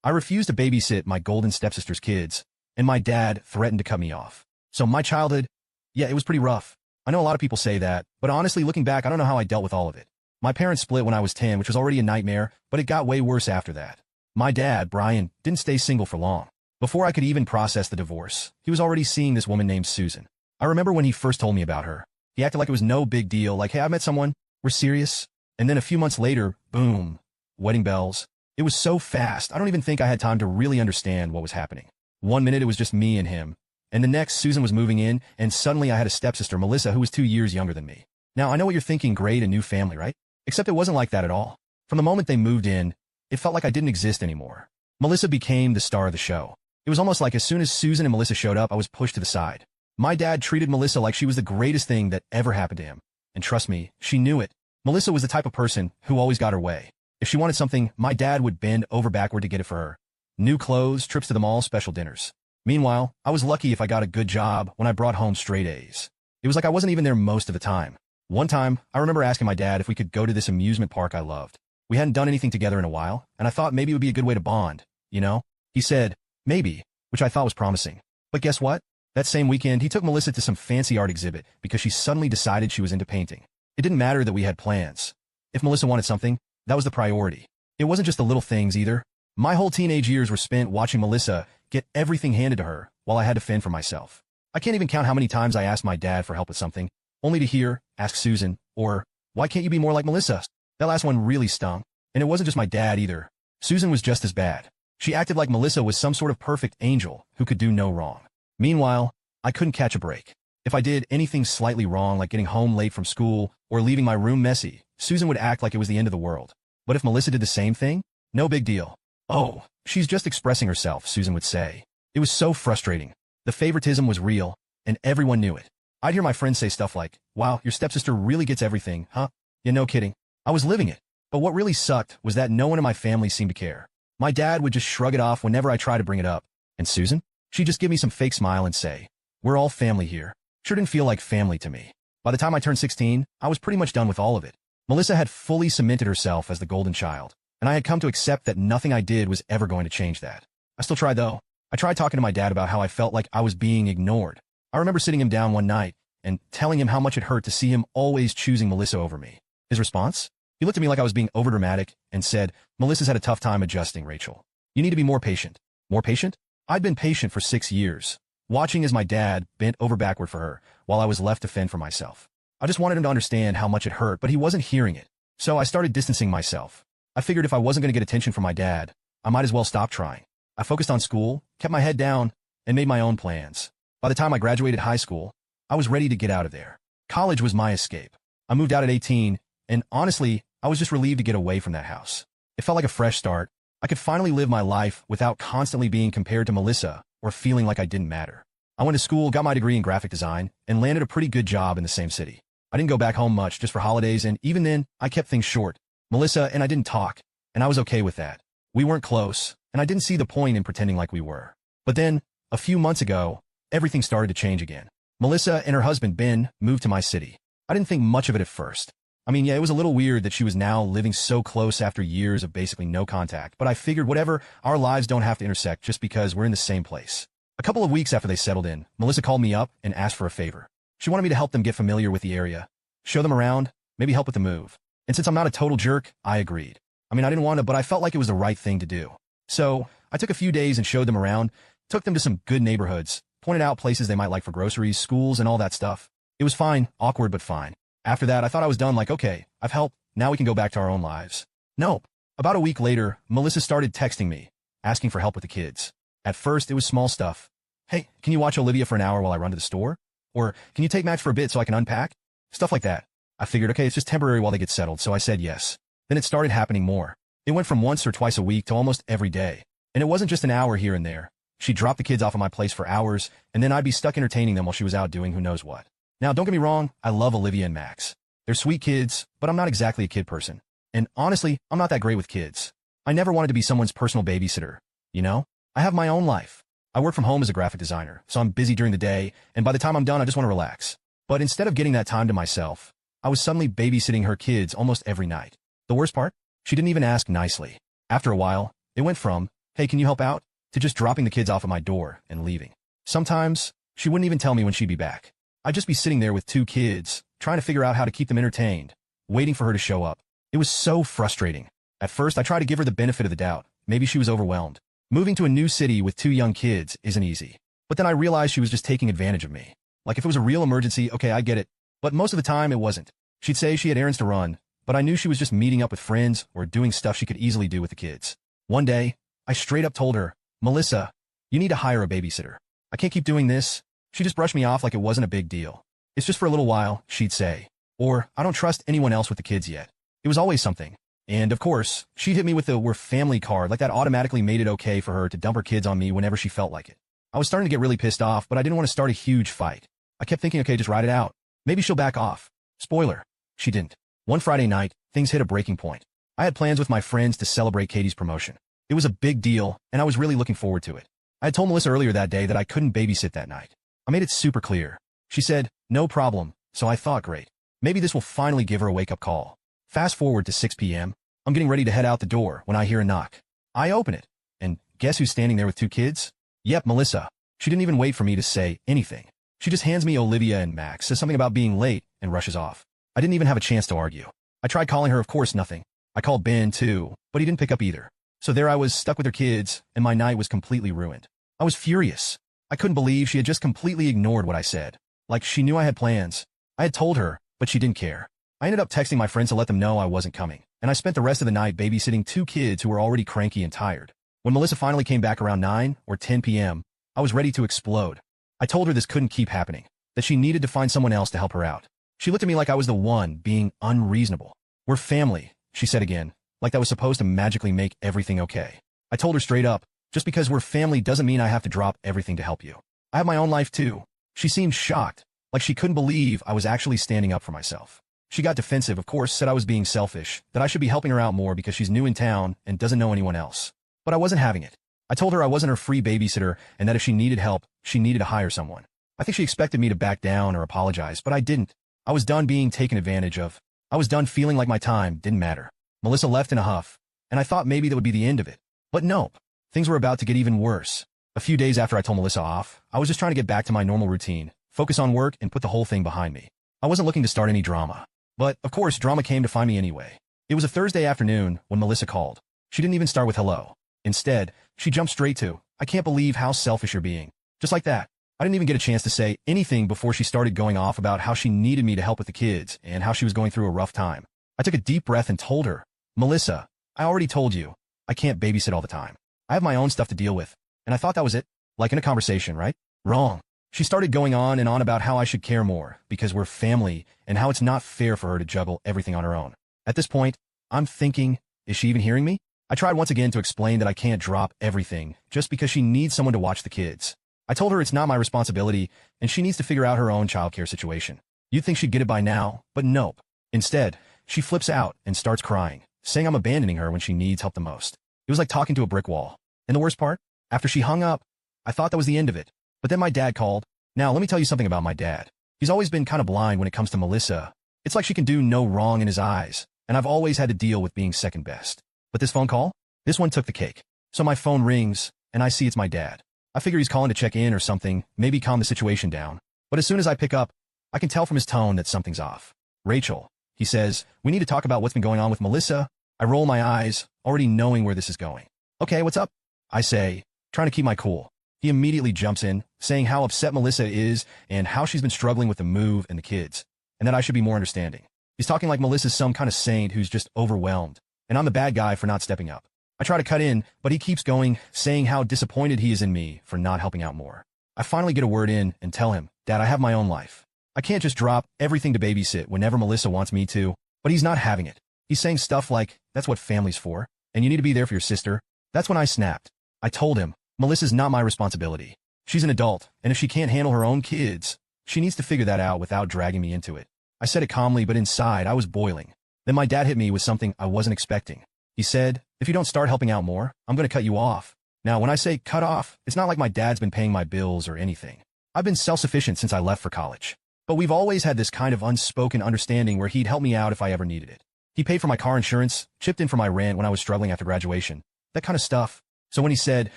I refused to babysit my golden stepsister's kids, and my dad threatened to cut me off. So my childhood, yeah, it was pretty rough. I know a lot of people say that, but honestly, looking back, I don't know how I dealt with all of it. My parents split when I was 10, which was already a nightmare, but it got way worse after that. My dad, Brian, didn't stay single for long. Before I could even process the divorce, he was already seeing this woman named Susan. I remember when he first told me about her. He acted like it was no big deal, like, hey, I met someone, we're serious. And then a few months later, boom, wedding bells. It was so fast, I don't even think I had time to really understand what was happening. One minute it was just me and him, and the next Susan was moving in, and suddenly I had a stepsister, Melissa, who was 2 years younger than me. Now, I know what you're thinking, great, a new family, right? Except it wasn't like that at all. From the moment they moved in, it felt like I didn't exist anymore. Melissa became the star of the show. It was almost like as soon as Susan and Melissa showed up, I was pushed to the side. My dad treated Melissa like she was the greatest thing that ever happened to him. And trust me, she knew it. Melissa was the type of person who always got her way. If she wanted something, my dad would bend over backward to get it for her. New clothes, trips to the mall, special dinners. Meanwhile, I was lucky if I got a good job when I brought home straight A's. It was like I wasn't even there most of the time. One time, I remember asking my dad if we could go to this amusement park I loved. We hadn't done anything together in a while, and I thought maybe it would be a good way to bond, you know? He said, maybe, which I thought was promising. But guess what? That same weekend, he took Melissa to some fancy art exhibit because she suddenly decided she was into painting. It didn't matter that we had plans. If Melissa wanted something, that was the priority. It wasn't just the little things either. My whole teenage years were spent watching Melissa get everything handed to her while I had to fend for myself. I can't even count how many times I asked my dad for help with something, only to hear, ask Susan, or, why can't you be more like Melissa? That last one really stung. And it wasn't just my dad either. Susan was just as bad. She acted like Melissa was some sort of perfect angel who could do no wrong. Meanwhile, I couldn't catch a break. If I did anything slightly wrong, like getting home late from school or leaving my room messy, Susan would act like it was the end of the world. But if Melissa did the same thing, no big deal. Oh, she's just expressing herself, Susan would say. It was so frustrating. The favoritism was real, and everyone knew it. I'd hear my friends say stuff like, wow, your stepsister really gets everything, huh? Yeah, no kidding. I was living it. But what really sucked was that no one in my family seemed to care. My dad would just shrug it off whenever I tried to bring it up. And Susan? She'd just give me some fake smile and say, we're all family here. Sure didn't feel like family to me. By the time I turned 16, I was pretty much done with all of it. Melissa had fully cemented herself as the golden child, and I had come to accept that nothing I did was ever going to change that. I still tried though. I tried talking to my dad about how I felt like I was being ignored. I remember sitting him down one night and telling him how much it hurt to see him always choosing Melissa over me. His response? He looked at me like I was being overdramatic and said, Melissa's had a tough time adjusting, Rachel. You need to be more patient. More patient? I'd been patient for 6 years, watching as my dad bent over backward for her while I was left to fend for myself. I just wanted him to understand how much it hurt, but he wasn't hearing it. So I started distancing myself. I figured if I wasn't going to get attention from my dad, I might as well stop trying. I focused on school, kept my head down, and made my own plans. By the time I graduated high school, I was ready to get out of there. College was my escape. I moved out at 18, and honestly, I was just relieved to get away from that house. It felt like a fresh start. I could finally live my life without constantly being compared to Melissa or feeling like I didn't matter. I went to school, got my degree in graphic design, and landed a pretty good job in the same city. I didn't go back home much, just for holidays, and even then, I kept things short. Melissa and I didn't talk, and I was okay with that. We weren't close, and I didn't see the point in pretending like we were. But then, a few months ago, everything started to change again. Melissa and her husband, Ben, moved to my city. I didn't think much of it at first. I mean, yeah, it was a little weird that she was now living so close after years of basically no contact, but I figured whatever, our lives don't have to intersect just because we're in the same place. A couple of weeks after they settled in, Melissa called me up and asked for a favor. She wanted me to help them get familiar with the area, show them around, maybe help with the move. And since I'm not a total jerk, I agreed. I mean, I didn't want to, but I felt like it was the right thing to do. So I took a few days and showed them around, took them to some good neighborhoods, pointed out places they might like for groceries, schools, and all that stuff. It was fine, awkward but fine. After that, I thought I was done, like, okay, I've helped, now we can go back to our own lives. Nope. About a week later, Melissa started texting me, asking for help with the kids. At first, it was small stuff. Hey, can you watch Olivia for an hour while I run to the store? Or, can you take Max for a bit so I can unpack? Stuff like that. I figured, okay, it's just temporary while they get settled, so I said yes. Then it started happening more. It went from once or twice a week to almost every day. And it wasn't just an hour here and there. She'd drop the kids off at my place for hours, and then I'd be stuck entertaining them while she was out doing who knows what. Now, don't get me wrong, I love Olivia and Max. They're sweet kids, but I'm not exactly a kid person. And honestly, I'm not that great with kids. I never wanted to be someone's personal babysitter, you know? I have my own life. I work from home as a graphic designer, so I'm busy during the day, and by the time I'm done, I just want to relax. But instead of getting that time to myself, I was suddenly babysitting her kids almost every night. The worst part? She didn't even ask nicely. After a while, it went from, hey, can you help out? To just dropping the kids off at my door and leaving. Sometimes, she wouldn't even tell me when she'd be back. I'd just be sitting there with 2 kids, trying to figure out how to keep them entertained, waiting for her to show up. It was so frustrating. At first, I tried to give her the benefit of the doubt. Maybe she was overwhelmed. Moving to a new city with 2 young kids isn't easy. But then I realized she was just taking advantage of me. Like if it was a real emergency, okay, I get it. But most of the time, it wasn't. She'd say she had errands to run, but I knew she was just meeting up with friends or doing stuff she could easily do with the kids. One day, I straight up told her, Melissa, you need to hire a babysitter. I can't keep doing this. She just brushed me off like it wasn't a big deal. It's just for a little while, she'd say. Or, I don't trust anyone else with the kids yet. It was always something. And, of course, she'd hit me with the "we're family" card, like that automatically made it okay for her to dump her kids on me whenever she felt like it. I was starting to get really pissed off, but I didn't want to start a huge fight. I kept thinking, okay, just ride it out. Maybe she'll back off. Spoiler, she didn't. One Friday night, things hit a breaking point. I had plans with my friends to celebrate Katie's promotion. It was a big deal, and I was really looking forward to it. I had told Melissa earlier that day that I couldn't babysit that night. I made it super clear. She said, no problem, so I thought, great. Maybe this will finally give her a wake-up call. Fast forward to 6 p.m. I'm getting ready to head out the door when I hear a knock. I open it, and guess who's standing there with 2 kids? Yep, Melissa. She didn't even wait for me to say anything. She just hands me Olivia and Max, says something about being late, and rushes off. I didn't even have a chance to argue. I tried calling her, of course, nothing. I called Ben, too, but he didn't pick up either. So there I was, stuck with her kids, and my night was completely ruined. I was furious. I couldn't believe she had just completely ignored what I said. Like she knew I had plans. I had told her, but she didn't care. I ended up texting my friends to let them know I wasn't coming, and I spent the rest of the night babysitting 2 kids who were already cranky and tired. When Melissa finally came back around 9 or 10 p.m., I was ready to explode. I told her this couldn't keep happening, that she needed to find someone else to help her out. She looked at me like I was the one being unreasonable. We're family, she said again, like that was supposed to magically make everything okay. I told her straight up, just because we're family doesn't mean I have to drop everything to help you. I have my own life too. She seemed shocked, like she couldn't believe I was actually standing up for myself. She got defensive, of course, said I was being selfish, that I should be helping her out more because she's new in town and doesn't know anyone else. But I wasn't having it. I told her I wasn't her free babysitter and that if she needed help, she needed to hire someone. I think she expected me to back down or apologize, but I didn't. I was done being taken advantage of. I was done feeling like my time didn't matter. Melissa left in a huff, and I thought maybe that would be the end of it. But nope. Things were about to get even worse. A few days after I told Melissa off, I was just trying to get back to my normal routine, focus on work, and put the whole thing behind me. I wasn't looking to start any drama. But, of course, drama came to find me anyway. It was a Thursday afternoon when Melissa called. She didn't even start with hello. Instead, she jumped straight to, I can't believe how selfish you're being. Just like that. I didn't even get a chance to say anything before she started going off about how she needed me to help with the kids and how she was going through a rough time. I took a deep breath and told her, Melissa, I already told you, I can't babysit all the time. I have my own stuff to deal with. And I thought that was it. Like in a conversation, right? Wrong. She started going on and on about how I should care more because we're family and how it's not fair for her to juggle everything on her own. At this point, I'm thinking, is she even hearing me? I tried once again to explain that I can't drop everything just because she needs someone to watch the kids. I told her it's not my responsibility and she needs to figure out her own childcare situation. You'd think she'd get it by now, but nope. Instead, she flips out and starts crying, saying I'm abandoning her when she needs help the most. It was like talking to a brick wall. And the worst part? After she hung up, I thought that was the end of it. But then my dad called. Now, let me tell you something about my dad. He's always been kind of blind when it comes to Melissa. It's like she can do no wrong in his eyes, and I've always had to deal with being second best. But this phone call? This one took the cake. So my phone rings, and I see it's my dad. I figure he's calling to check in or something, maybe calm the situation down. But as soon as I pick up, I can tell from his tone that something's off. Rachel, he says, we need to talk about what's been going on with Melissa. I roll my eyes, already knowing where this is going. Okay, what's up? I say, trying to keep my cool. He immediately jumps in, saying how upset Melissa is and how she's been struggling with the move and the kids, and that I should be more understanding. He's talking like Melissa's some kind of saint who's just overwhelmed, and I'm the bad guy for not stepping up. I try to cut in, but he keeps going, saying how disappointed he is in me for not helping out more. I finally get a word in and tell him, Dad, I have my own life. I can't just drop everything to babysit whenever Melissa wants me to, but he's not having it. He's saying stuff like, that's what family's for, and you need to be there for your sister. That's when I snapped. I told him, Melissa's not my responsibility. She's an adult, and if she can't handle her own kids, she needs to figure that out without dragging me into it. I said it calmly, but inside, I was boiling. Then my dad hit me with something I wasn't expecting. He said, if you don't start helping out more, I'm going to cut you off. Now, when I say cut off, it's not like my dad's been paying my bills or anything. I've been self-sufficient since I left for college. But we've always had this kind of unspoken understanding where he'd help me out if I ever needed it. He paid for my car insurance, chipped in for my rent when I was struggling after graduation, that kind of stuff. So when he said,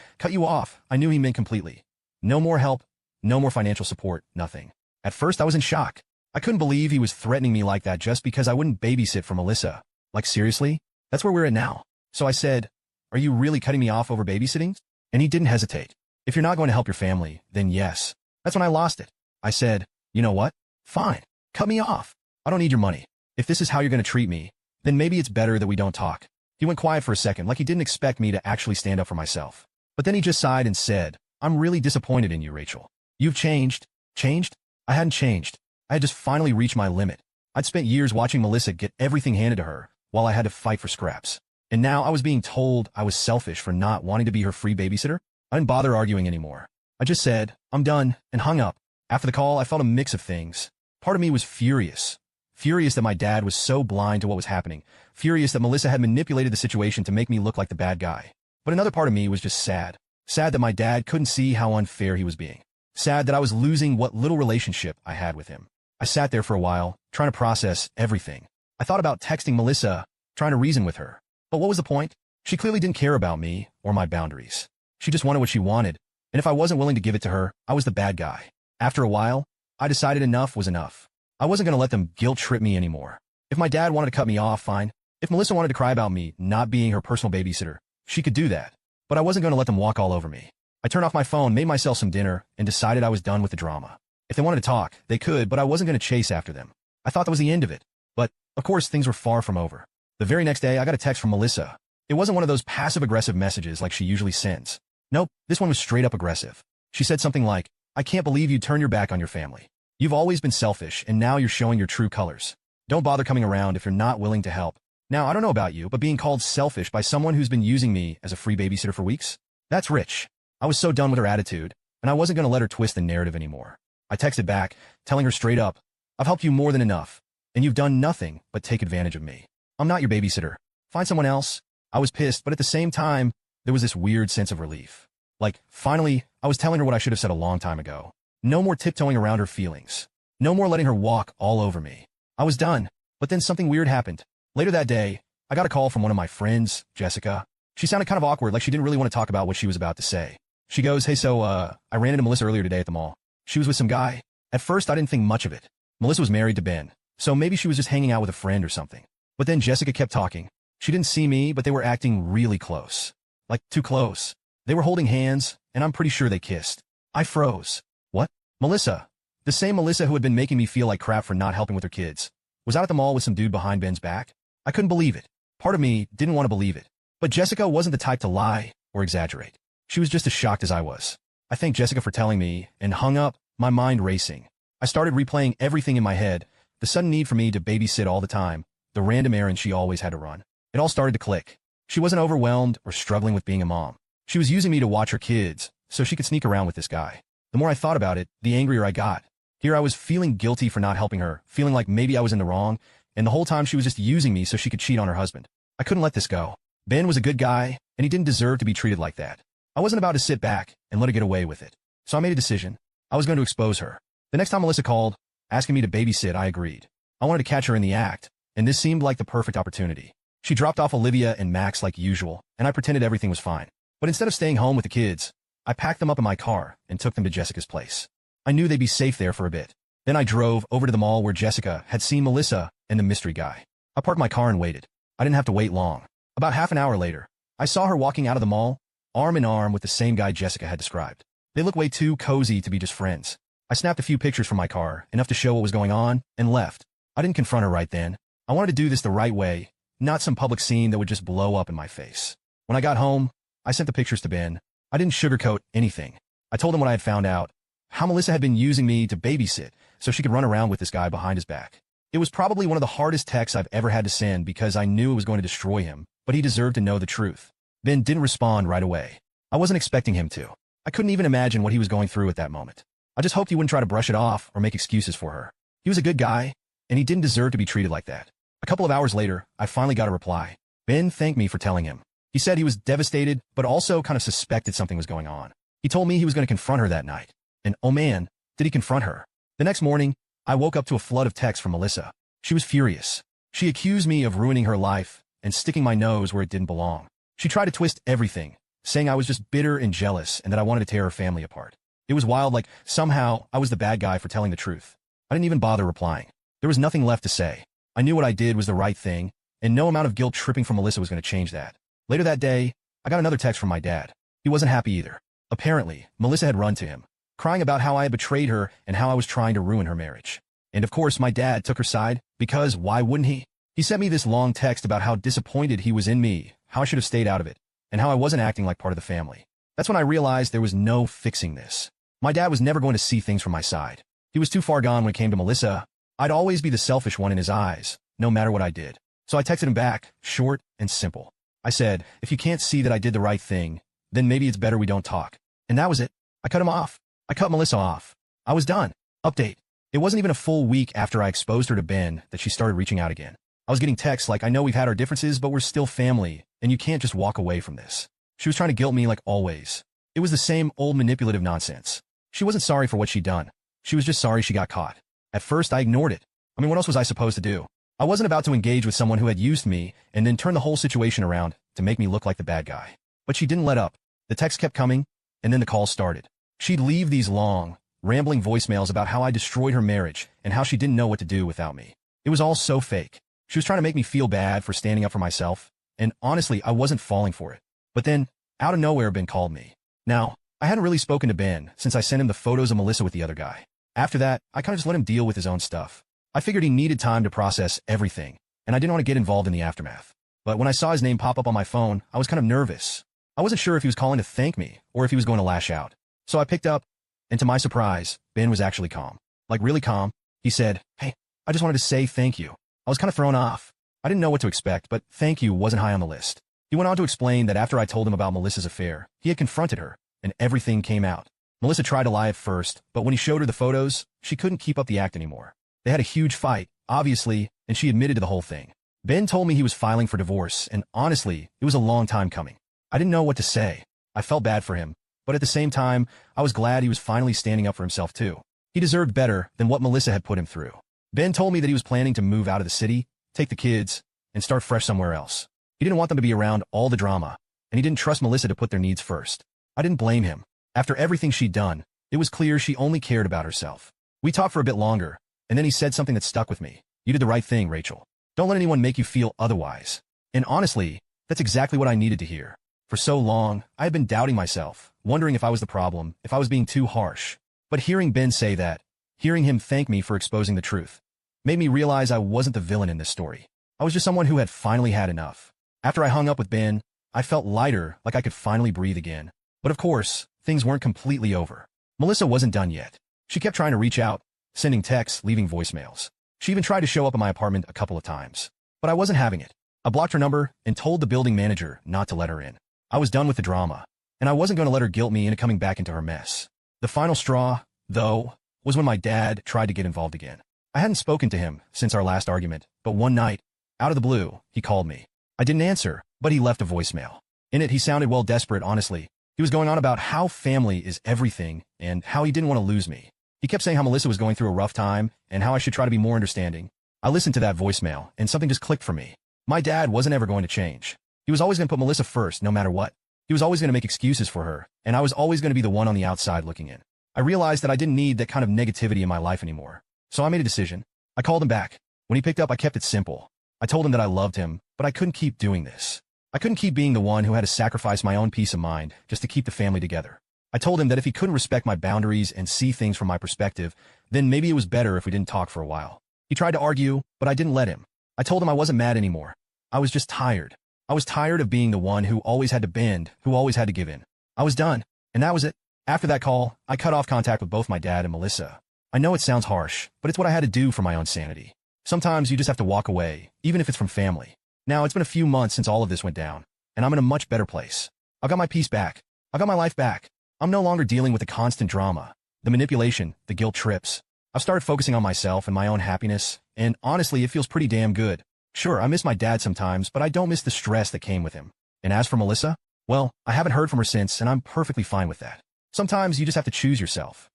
cut you off, I knew he meant completely. No more help, no more financial support, nothing. At first I was in shock. I couldn't believe he was threatening me like that just because I wouldn't babysit for Melissa. Like seriously? That's where we're at now. So I said, are you really cutting me off over babysitting? And he didn't hesitate. If you're not going to help your family, then yes. That's when I lost it. I said, you know what? Fine. Cut me off. I don't need your money. If this is how you're going to treat me, then maybe it's better that we don't talk. He went quiet for a second, like he didn't expect me to actually stand up for myself. But then he just sighed and said, I'm really disappointed in you, Rachel. You've changed. Changed? I hadn't changed. I had just finally reached my limit. I'd spent years watching Melissa get everything handed to her, while I had to fight for scraps. And now I was being told I was selfish for not wanting to be her free babysitter. I didn't bother arguing anymore. I just said, I'm done, and hung up. After the call, I felt a mix of things. Part of me was furious. Furious that my dad was so blind to what was happening. Furious that Melissa had manipulated the situation to make me look like the bad guy. But another part of me was just sad. Sad that my dad couldn't see how unfair he was being. Sad that I was losing what little relationship I had with him. I sat there for a while, trying to process everything. I thought about texting Melissa, trying to reason with her. But what was the point? She clearly didn't care about me or my boundaries. She just wanted what she wanted, and if I wasn't willing to give it to her, I was the bad guy. After a while, I decided enough was enough. I wasn't going to let them guilt-trip me anymore. If my dad wanted to cut me off, fine. If Melissa wanted to cry about me not being her personal babysitter, she could do that. But I wasn't going to let them walk all over me. I turned off my phone, made myself some dinner, and decided I was done with the drama. If they wanted to talk, they could, but I wasn't going to chase after them. I thought that was the end of it. But, of course, things were far from over. The very next day, I got a text from Melissa. It wasn't one of those passive-aggressive messages like she usually sends. Nope, this one was straight-up aggressive. She said something like, I can't believe you turned your back on your family. You've always been selfish, and now you're showing your true colors. Don't bother coming around if you're not willing to help. Now, I don't know about you, but being called selfish by someone who's been using me as a free babysitter for weeks? That's rich. I was so done with her attitude, and I wasn't going to let her twist the narrative anymore. I texted back, telling her straight up, I've helped you more than enough, and you've done nothing but take advantage of me. I'm not your babysitter. Find someone else. I was pissed, but at the same time, there was this weird sense of relief. Like, finally, I was telling her what I should have said a long time ago. No more tiptoeing around her feelings. No more letting her walk all over me. I was done, but then something weird happened. Later that day, I got a call from one of my friends, Jessica. She sounded kind of awkward, like she didn't really want to talk about what she was about to say. She goes, hey, so, I ran into Melissa earlier today at the mall. She was with some guy. At first, I didn't think much of it. Melissa was married to Ben, so maybe she was just hanging out with a friend or something. But then Jessica kept talking. She didn't see me, but they were acting really close. Like, too close. They were holding hands, and I'm pretty sure they kissed. I froze. What? Melissa, the same Melissa who had been making me feel like crap for not helping with her kids, was out at the mall with some dude behind Ben's back? I couldn't believe it. Part of me didn't want to believe it. But Jessica wasn't the type to lie or exaggerate. She was just as shocked as I was. I thanked Jessica for telling me, and hung up, my mind racing. I started replaying everything in my head, the sudden need for me to babysit all the time, the random errands she always had to run. It all started to click. She wasn't overwhelmed or struggling with being a mom. She was using me to watch her kids, so she could sneak around with this guy. The more I thought about it, the angrier I got. Here I was feeling guilty for not helping her, feeling like maybe I was in the wrong, and the whole time she was just using me so she could cheat on her husband. I couldn't let this go. Ben was a good guy, and he didn't deserve to be treated like that. I wasn't about to sit back and let her get away with it. So I made a decision. I was going to expose her. The next time Melissa called, asking me to babysit, I agreed. I wanted to catch her in the act, and this seemed like the perfect opportunity. She dropped off Olivia and Max like usual, and I pretended everything was fine. But instead of staying home with the kids, I packed them up in my car and took them to Jessica's place. I knew they'd be safe there for a bit. Then I drove over to the mall where Jessica had seen Melissa and the mystery guy. I parked my car and waited. I didn't have to wait long. About half an hour later, I saw her walking out of the mall, arm in arm with the same guy Jessica had described. They looked way too cozy to be just friends. I snapped a few pictures from my car, enough to show what was going on, and left. I didn't confront her right then. I wanted to do this the right way, not some public scene that would just blow up in my face. When I got home, I sent the pictures to Ben. I didn't sugarcoat anything. I told him what I had found out, how Melissa had been using me to babysit so she could run around with this guy behind his back. It was probably one of the hardest texts I've ever had to send because I knew it was going to destroy him, but he deserved to know the truth. Ben didn't respond right away. I wasn't expecting him to. I couldn't even imagine what he was going through at that moment. I just hoped he wouldn't try to brush it off or make excuses for her. He was a good guy, and he didn't deserve to be treated like that. A couple of hours later, I finally got a reply. Ben thanked me for telling him. He said he was devastated, but also kind of suspected something was going on. He told me he was going to confront her that night. And oh man, did he confront her. The next morning, I woke up to a flood of texts from Melissa. She was furious. She accused me of ruining her life and sticking my nose where it didn't belong. She tried to twist everything, saying I was just bitter and jealous and that I wanted to tear her family apart. It was wild, like somehow I was the bad guy for telling the truth. I didn't even bother replying. There was nothing left to say. I knew what I did was the right thing, and no amount of guilt tripping from Melissa was going to change that. Later that day, I got another text from my dad. He wasn't happy either. Apparently, Melissa had run to him, crying about how I had betrayed her and how I was trying to ruin her marriage. And of course, my dad took her side, because why wouldn't he? He sent me this long text about how disappointed he was in me, how I should have stayed out of it, and how I wasn't acting like part of the family. That's when I realized there was no fixing this. My dad was never going to see things from my side. He was too far gone when it came to Melissa. I'd always be the selfish one in his eyes, no matter what I did. So I texted him back, short and simple. I said, if you can't see that I did the right thing, then maybe it's better we don't talk. And that was it. I cut him off. I cut Melissa off. I was done. Update. It wasn't even a full week after I exposed her to Ben that she started reaching out again. I was getting texts like, I know we've had our differences, but we're still family, and you can't just walk away from this. She was trying to guilt me like always. It was the same old manipulative nonsense. She wasn't sorry for what she'd done. She was just sorry she got caught. At first, I ignored it. I mean, what else was I supposed to do? I wasn't about to engage with someone who had used me and then turn the whole situation around to make me look like the bad guy. But she didn't let up. The texts kept coming, and then the calls started. She'd leave these long, rambling voicemails about how I destroyed her marriage and how she didn't know what to do without me. It was all so fake. She was trying to make me feel bad for standing up for myself, and honestly, I wasn't falling for it. But then, out of nowhere, Ben called me. Now, I hadn't really spoken to Ben since I sent him the photos of Melissa with the other guy. After that, I kind of just let him deal with his own stuff. I figured he needed time to process everything, and I didn't want to get involved in the aftermath. But when I saw his name pop up on my phone, I was kind of nervous. I wasn't sure if he was calling to thank me or if he was going to lash out. So I picked up, and to my surprise, Ben was actually calm. Like really calm. He said, hey, I just wanted to say thank you. I was kind of thrown off. I didn't know what to expect, but thank you wasn't high on the list. He went on to explain that after I told him about Melissa's affair, he had confronted her, and everything came out. Melissa tried to lie at first, but when he showed her the photos, she couldn't keep up the act anymore. They had a huge fight, obviously, and she admitted to the whole thing. Ben told me he was filing for divorce, and honestly, it was a long time coming. I didn't know what to say. I felt bad for him, but at the same time, I was glad he was finally standing up for himself too. He deserved better than what Melissa had put him through. Ben told me that he was planning to move out of the city, take the kids, and start fresh somewhere else. He didn't want them to be around all the drama, and he didn't trust Melissa to put their needs first. I didn't blame him. After everything she'd done, it was clear she only cared about herself. We talked for a bit longer, and then he said something that stuck with me. You did the right thing, Rachel. Don't let anyone make you feel otherwise. And honestly, that's exactly what I needed to hear. For so long, I had been doubting myself, wondering if I was the problem, if I was being too harsh. But hearing Ben say that, hearing him thank me for exposing the truth, made me realize I wasn't the villain in this story. I was just someone who had finally had enough. After I hung up with Ben, I felt lighter, like I could finally breathe again. But of course, things weren't completely over. Melissa wasn't done yet. She kept trying to reach out, sending texts, leaving voicemails. She even tried to show up at my apartment a couple of times. But I wasn't having it. I blocked her number and told the building manager not to let her in. I was done with the drama, and I wasn't going to let her guilt me into coming back into her mess. The final straw, though, was when my dad tried to get involved again. I hadn't spoken to him since our last argument, but one night, out of the blue, he called me. I didn't answer, but he left a voicemail. In it, he sounded well desperate, honestly. He was going on about how family is everything and how he didn't want to lose me. He kept saying how Melissa was going through a rough time and how I should try to be more understanding. I listened to that voicemail, and something just clicked for me. My dad wasn't ever going to change. He was always going to put Melissa first, no matter what. He was always going to make excuses for her, and I was always going to be the one on the outside looking in. I realized that I didn't need that kind of negativity in my life anymore. So I made a decision. I called him back. When he picked up, I kept it simple. I told him that I loved him, but I couldn't keep doing this. I couldn't keep being the one who had to sacrifice my own peace of mind just to keep the family together. I told him that if he couldn't respect my boundaries and see things from my perspective, then maybe it was better if we didn't talk for a while. He tried to argue, but I didn't let him. I told him I wasn't mad anymore. I was just tired. I was tired of being the one who always had to bend, who always had to give in. I was done, and that was it. After that call, I cut off contact with both my dad and Melissa. I know it sounds harsh, but it's what I had to do for my own sanity. Sometimes you just have to walk away, even if it's from family. Now, it's been a few months since all of this went down, and I'm in a much better place. I got my peace back. I got my life back. I'm no longer dealing with the constant drama, the manipulation, the guilt trips. I've started focusing on myself and my own happiness, and honestly, it feels pretty damn good. Sure, I miss my dad sometimes, but I don't miss the stress that came with him. And as for Melissa, well, I haven't heard from her since, and I'm perfectly fine with that. Sometimes you just have to choose yourself.